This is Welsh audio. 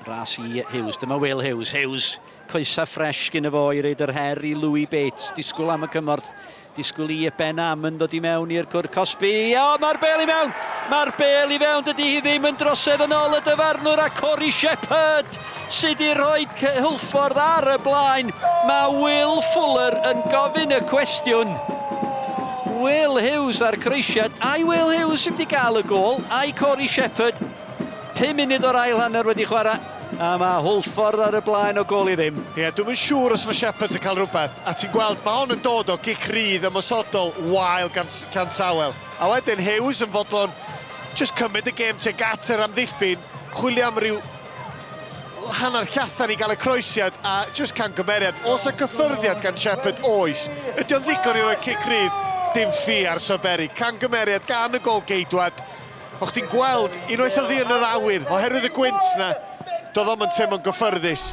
Ras i Hughes, dyma Will Hughes. Hughes, coesa ffres gyda fo i reid yr her i Louis Bates. Disgwyl am y cymorth. Disgwyl i Ben Am yn dod i mewn i'r cwr Cosby. O, mae'r bel i mewn! Mae'r bel i mewn, dydy hi ddim yn drosedd yn ôl y dyfarnwr a Cory Shepherd sydd i roi Hwlffordd ar y blaen. Mae Will Fuller yn gofyn y cwestiwn. Will Hughes ar croesiad. Ai Will Hughes sydd wedi cael y gol? Ai Cory Shepherd? 5 munud o'r ail hanner wedi chwarae. A mae Hwlffordd ar y blaen o gol i ddim. Ie, dwi'n yn siŵr os mae Shepherd yn cael rhywbeth. A ti'n gweld, mae hon yn dod o gic rydd ymosodol wael gan Tawel. A wedyn Hughes yn fodlon just cymryd y gêm teg at yr amddiffyn, chwilio am ryw hanner llathan i gael y croesiad a just can gymeriad. Os y cyffyrddiad gan Shepherd oes, ydy o'n ddigon i roi cic rydd, dim ffi ar Soberi. Can gymeriad gan y gol geidwad. O'ch ti'n gweld unwaith o ddi yn yr awyr, oherwydd y gwynt na, doedd o'm yn teimlo'n gyffyrddus.